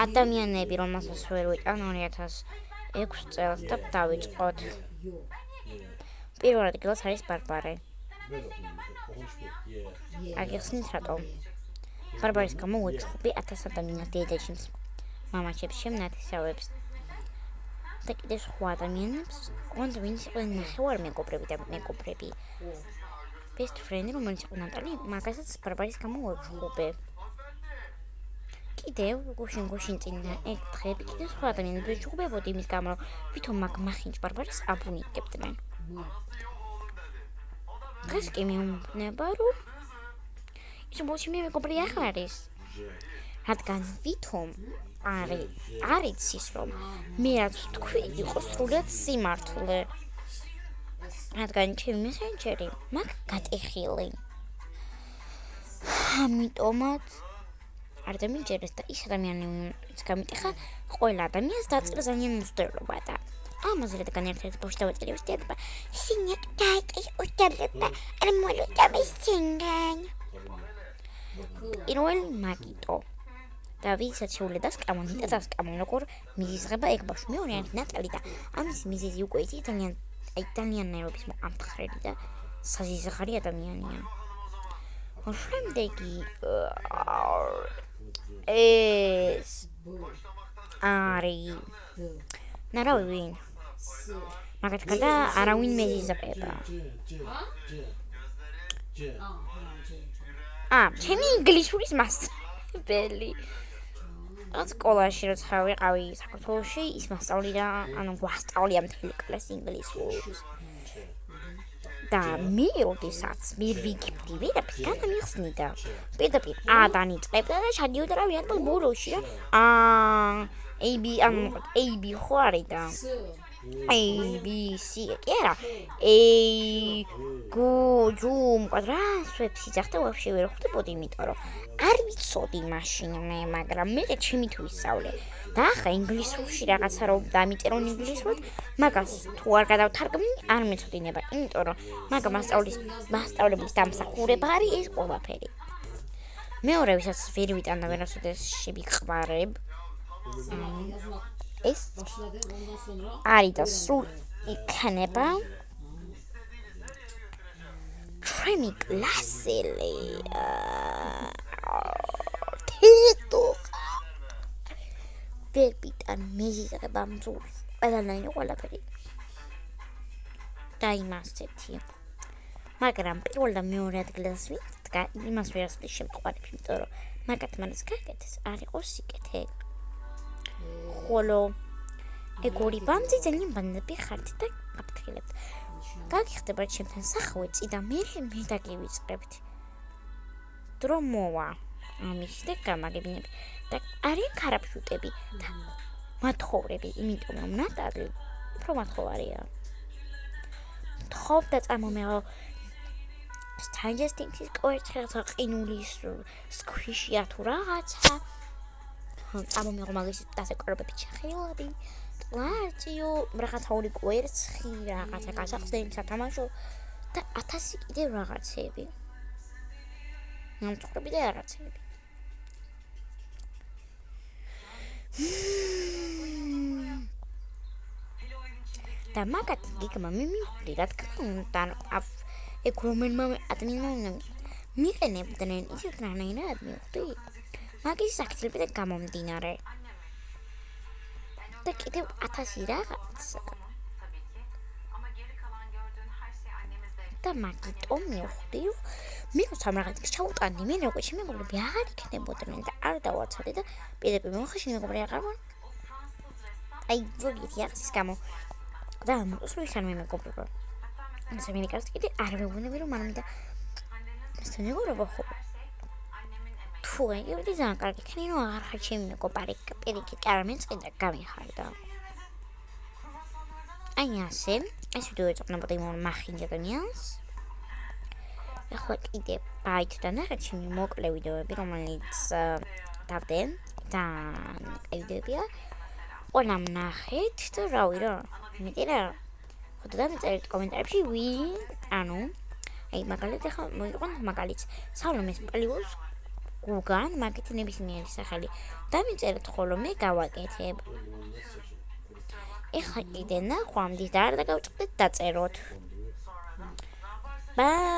ადამიანები, რომელსაც ვერ ვიტან 2006 წელს და დავიწყოთ. პირველ ადგილას არის ბარბარე. აგიხსნით რატომ? ბარბარის გამო ვექხუბი 1000 ადამიანს დიეტაშიც, მამაჩებს, შემნათესავებს და კიდევ სხვა ადამიანებს, კონდ ვინც იყვნენ ნახევარ მეგობრები და მეგობრები. Best friend, რომელიც იყო ნატალი, მაგასაც ბარბარის გამო ვექხუბე. კიდევ გუშინ წინა ეგ დღეები კიდევ სხვა ადამიანები ვეჩხუბებოდი იმის გამო, რომ ვითომ მაგ მახინჯ ბარბარეს აბუნიკებდნენ. დღეს კი მეუბნება, რომ ის ბოლში მე მეგობრი ახლა არის. რადგან ვითომ არის ის, რომ მე რაც ვთქვი, იყო სრულად სიმართლე. რადგან ჩემი მესენჯერი მაგ გატეხილი. ამიტომაც არ დამიჯერეს და ის ადამიანიც გამიტეხა ყველა ადამიანს დაწერა ძალიან მოსდერობა და ამაზე რადგან ერთ-ერთ ბოშ დავაწერე უსტერობა სინიაკ დაიწყეს უსტერობა არ მოლუდამისინგან პირველი მაგიტო და ვისაც შეუძლია დასკამონ და დასკამონ როგორ მიზღება ეგ ბოშ მეორე არის ნატალი და ამის მიზეზი უკვე იცი ძალიან ნერვების მოამთხრელი და საზიზღარი ადამიანია შემდეგი ეს არის ნარავინ მაგათ გადა არავინ მეზიზღება ჩემი ინგლისურის მასწავლებელი სკოლაში როცა ვიყავი საქართველოში ის მასწავლიდა ანუ გვასწავლია მთელი კლასი ინგლისურს და მე როდესაც მე ვიგებდი ვერაფერს განამიხსნიდა პირდაპირ დანიწყებდა და ჩადიოდა რა ვიანტო ბუროში AB ხო არის და ABC კი არა გუჯუმ კვადრატს იძახდა ვაფშე ვერ ხვდებოდი იმიტომ რომ არ ვიცოდი მაშინ მე მაგრამ მე ჩემი თუ ვისწავლე და ახლა ინგლისურში რაღაცა რომ დამიწერონ ინგლისურად მაგას თუ არ გადავთარგმნი არ მეცოდინება იმიტომ რომ მაგ მასწავლებლის დამსახურება არის ეს ყველაფერი მეორე ვისაც ვერ ვიტან და ვერასოდეს შევიყვარებ ეს არის და სულ იქნება ჩემი კლასელი თითო ვერ ვიტან მეზიზღება მძური ყველანაირი ყველაფერი და იმასეთი მაგრამ პირველ და მეორე ადგილას ვიდგა იმას ვერასოდეს შემყვარებ იმიტომ რომ მაგათ მანაც გაკეთეს არ იყოს სიკეთე ხოლო ეგორი ბანძი ძალიან ბანები ხართ და გაფრთხილებთ გაგიხდება ჩემთან სახვეწი და მე დაგივიწყებთ დრო მოვა ამის და გამაგებინებ და არიან ქარაფშუტები და მათხოვრები იმიტომ რომ ნატალი უფრო მათხოვარია თხოვ და წამომეღო Stranger Things-ის კოერცხეთა ყინულის სქვიშია თუ რაღაცა წამომეღო მაგის დასაკრებები ჩახილები ლარჯიო რაღაცა ორი კოერცხი რაღაცა გასახსნელი სათამაშო და 1000 კიდევ რაღაცები ნამწყრები და რაღაცები და მაგათ გიგმა მიმივხვდი რა თქმა უნდა ეგ რომელმა ადამიანმა მიყენებდნენ ისეთ რანაირად მივხვდი მაგის საქცილებიდან გამომდინარე და კიდევ 1000 რაღაცა და მაგიტომ მივხვდი რომ მე როცა რაღაცას ჩაუტანდი მე როგორ შემეგობრები აღარ იქნებოდნენ და არ დავაცადე და პირდაპირ მოხეში მეგობრი აღარ აი ვიგით ახსის გამო და მოსულიშან მე მეგობრება ასე მე ნიკას კიდე არ ვეუბნები რომ მანამდე და მასთან მეგობრობა ხო თუ ეგეთი ძალიან კარგი ქნი რომ აღარ ხარ ჩემი მეგობარი პირიქით არ მეწყიდა გამიხარდა აი ასე ეს ვიდეო ეწონებოდა იმ მახინჯ ადამიანს ახლა კიდე ბაითთან ახაც ჩემი მოკლე ვიდეოები რომელიც დავდე და ვიდეოებია ყველამ ნახეთ და რავი რა მეტი რა ხოდა დამეწერეთ კომენტარებში ანუ აი მაგალითად ახლა მოიყვანოთ მაგალითს სალომეს პლუს გუგან, მაგითი ნებისმიერი სახელი დამიწერეთ, ხოლო მე გავაკეთებ. ეხლა კიდე ნახვამდით, არ დაგავჭყდეთ, დაწეროთ. ბაი.